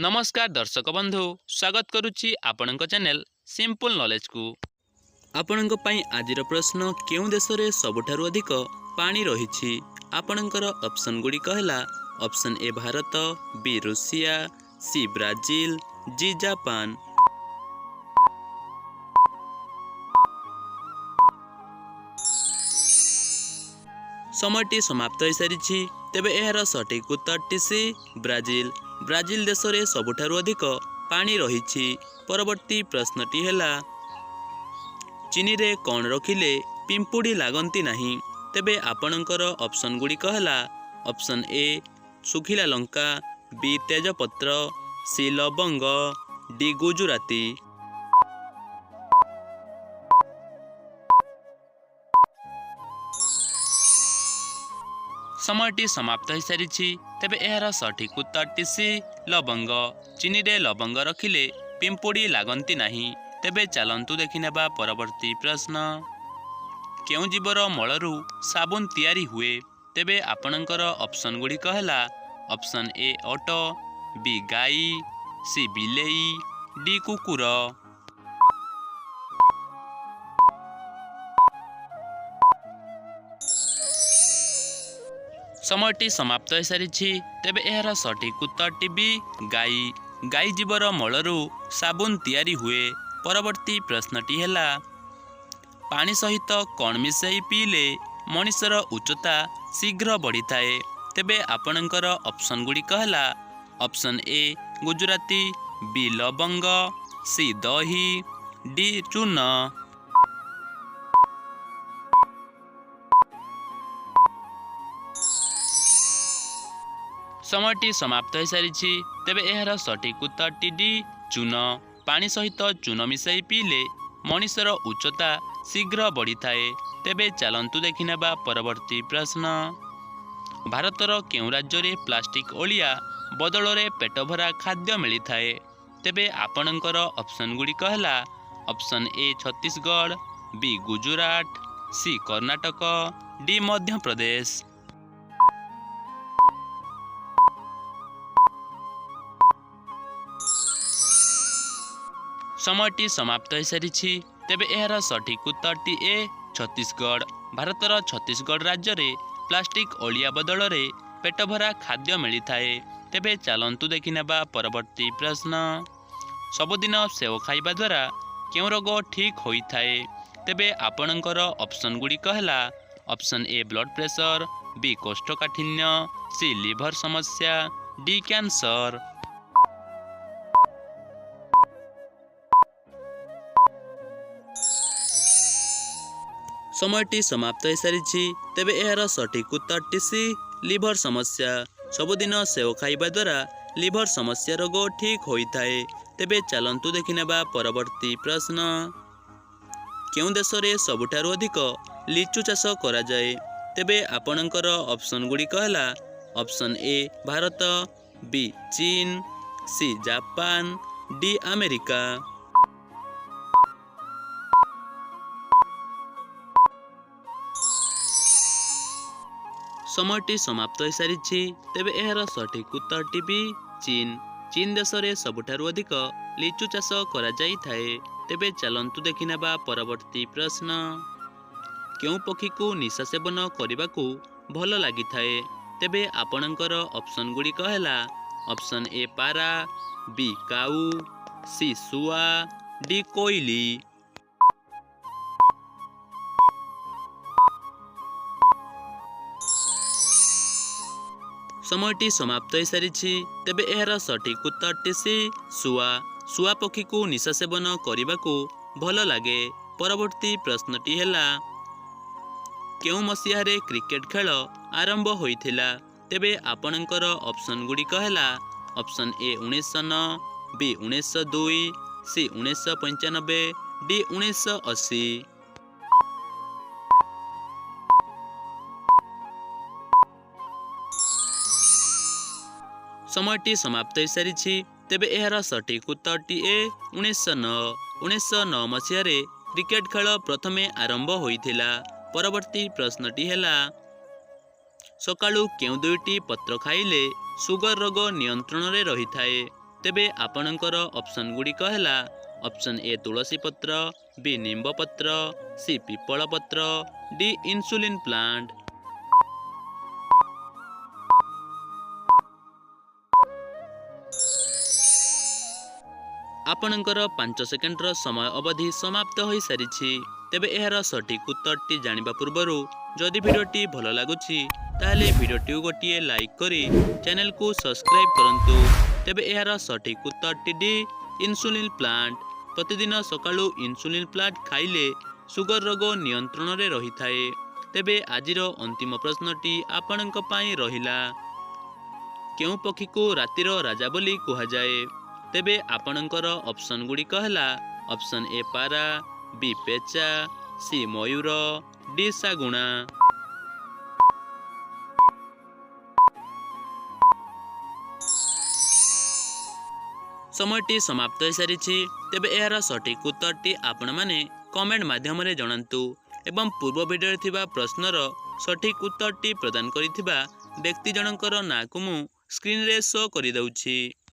नमस्कार दर्शक बंधु स्वागत करुच्ची आपणक चैनल सिंपल नॉलेज को। आपणक पई आजिर प्रश्न केउ देश रे सबुठारु अधिक पानी रहिछि। आपणकर ऑप्शन गुडी कहला ऑप्शन ए भारत, बी रूसिया, सी ब्राजील, जी जापान। समयटी समाप्त हो सारी तेबे एहार सठिक उत्तरटी सी ब्राजील। ब्राजील देश रे सबुठारु अधिक पानी रहिछि। परवर्ती प्रश्नटी हैला चीनी रे कौन रखिले पिंपुड़ी लागंती नहीं। तेबे आपणकर ऑप्शन गुडी कहला ऑप्शन ए सुखिला लंका, बी तेजपत्र, सी लवंग, डी गुजराती। समयटी समाप्त हो सारी तेबे एहार सठिक उत्तरटी सी लवंग। चीनी रे लवंग रखिले पिंपुड़ी लागंती नहीं। तेबे चलंतु देखिनेबा परवर्ती प्रश्न केउ जीवर मलरू साबुन तैयारी हुए। तेबे आपणकर ऑप्शन गुडी कहला ऑप्शन ए ओट, बी गाई, सी बिलेई, डी कुकुर। समयटी समाप्त हो सारी तेबे एहार सठिक उत्तरटी बी गाई। गाई जीवर मलरू साबुन तैयारी हुए। परवर्ती प्रश्नटी हैला पानी सहित कौन मिसाई पीले मनुष्यर उच्चता शीघ्र बढ़ी थाए। तेबे आपणकर ऑप्शन गुडी कहला ऑप्शन ए गुजराती, बी लवंग, सी दही, डी चूर्ण। समयटी समाप्त हो सारी तेबे एहार सठिक उत्तरटी डी चूर्ण। पानी सहित चूर्ण मिसाई पीले मनुष्यर उच्चता शीघ्र बढ़ी थाए। तेबे चलंतु देखिनेबा परवर्ती प्रश्न भारतर केउ राज्य रे प्लास्टिक ओलिया बदल रे पेट भरा खाद्य मिली थाए। तेबे आपणकर ऑप्शन गुडी कहला option A Chhattisgarh, B Gujarat, C Karnataka, D Madhya Pradesh. समयटी समाप्त हो सारी तेबे एहार सठिक उत्तरटी ए छत्तीसगढ़। भारतर छत्तीसगढ़ राज्य रे प्लास्टिक ओलिया बदल रे पेट भरा खाद्य मिली थाए। तेबे चलंतु देखिनेबा परवर्ती प्रश्न सबुदिन सेव खाइबा द्वारा केउ रोग ठीक होई थाए। तेबे आपणकर ऑप्शन गुडी कहला option A blood pressure, B कोष्ठकाठिन्य, सी लिवर समस्या, डी कैंसर। समयटी समाप्त हो सारी तेबे एहार सठिक उत्तरटी सी लिवर समस्या। सबुदिन सेव खाइबा द्वारा लिवर समस्या रोग ठीक होई थाए। तेबे चलंतु देखिनेबा परवर्ती प्रश्न केउ देश रे सबुठारु अधिक लिचु चाष करा जाए। तेबे आपणकर ऑप्शन गुडी कहला ऑप्शन ए भारत, बी चीन, सी जापान, डी अमेरिका। समयटी समाप्त हो सारी तेबे एहार सठिक उत्तरटी बी चीन। चीन देश रे सबुठारु अधिक लिचु चाष करा जाई थाए। तेबे चलंतु देखिनेबा परवर्ती प्रश्न केउ पक्षी को निशा सेवन करने भल लगी थाए। तेबे आपणकर ऑप्शन गुडी कहला ऑप्शन ए पारा, बी काऊ, सी सुआ, डी कोइली। समयटी समाप्त हो सारी तेबे एहार सठिक उत्तरटी सी सुआ। सुआ पक्षी को निशा सेवन करने भल लगे। परवर्ती प्रश्नटी हैला केउ मसीहा रे क्रिकेट खेल आरंभ होइथिला। तेबे आपणकर ऑप्शन गुडी कहला option A 1909, B 1902, C 1995, D 1980। समयटी समाप्त हो सारी तेबे एहार सठिक उत्तरटी ए 1909। 1909 मसीह क्रिकेट खेल प्रथमे आरंभ होइथिला। परवर्ती प्रश्नटी हैला सकाळू केउ दुईटी पत्र खाइले सुगर रोग नियंत्रण रे रही थाए। ତେବେ ଆପଣଙ୍କର ଅପସନ୍ ଗୁଡ଼ିକ ହେଲା ଅପସନ୍ ଏ ତୁଳସୀ ପତ୍ର, ବି ନିମ୍ବ ପତ୍ର, ସି ପିପଳ ପତ୍ର, ଡି ଇନ୍ସୁଲିନ୍ ପ୍ଲାଣ୍ଟ। ଆପଣଙ୍କର 5 ସେକେଣ୍ଡର ସମୟ ଅବଧି ସମାପ୍ତ ହୋଇସାରିଛି। ତେବେ ଏହାର ସଠିକ୍ ଉତ୍ତରଟି ଜାଣିବା ପୂର୍ବରୁ ଯଦି ଭିଡ଼ିଓଟି ଭଲ ଲାଗୁଛି ତାହେଲେ ଭିଡ଼ିଓଟିକୁ ଗୋଟିଏ ଲାଇକ୍ କରି ଚ୍ୟାନେଲକୁ ସବସ୍କ୍ରାଇବ୍ କରନ୍ତୁ। ତେବେ ଏହାର ସଠିକ୍ ଉତ୍ତରଟି ଡି ଇନ୍ସୁଲିନ୍ ପ୍ଲାଣ୍ଟ। ପ୍ରତିଦିନ ସକାଳୁ ଇନ୍ସୁଲିନ୍ ପ୍ଲାଣ୍ଟ ଖାଇଲେ ସୁଗର ରୋଗ ନିୟନ୍ତ୍ରଣରେ ରହିଥାଏ। ତେବେ ଆଜିର ଅନ୍ତିମ ପ୍ରଶ୍ନଟି ଆପଣଙ୍କ ପାଇଁ ରହିଲା, କେଉଁ ପକ୍ଷୀକୁ ରାତିର ରାଜା ବୋଲି କୁହାଯାଏ? ତେବେ ଆପଣଙ୍କର ଅପସନ୍ ଗୁଡ଼ିକ ହେଲା ଅପସନ୍ ଏ ପାରା, ବି ପେଚା, ସି ମୟୂର, ଡି ଶାଗୁଣା। ସମୟଟି ସମାପ୍ତ ହୋଇସାରିଛି। ତେବେ ଏହାର ସଠିକ୍ ଉତ୍ତରଟି ଆପଣମାନେ କମେଣ୍ଟ ମାଧ୍ୟମରେ ଜଣାନ୍ତୁ ଏବଂ ପୂର୍ବ ଭିଡ଼ିଓରେ ଥିବା ପ୍ରଶ୍ନର ସଠିକ୍ ଉତ୍ତରଟି ପ୍ରଦାନ କରିଥିବା ବ୍ୟକ୍ତି ଜଣଙ୍କର ନାଁକୁ ମୁଁ ସ୍କ୍ରିନରେ ଶୋ କରିଦେଉଛି।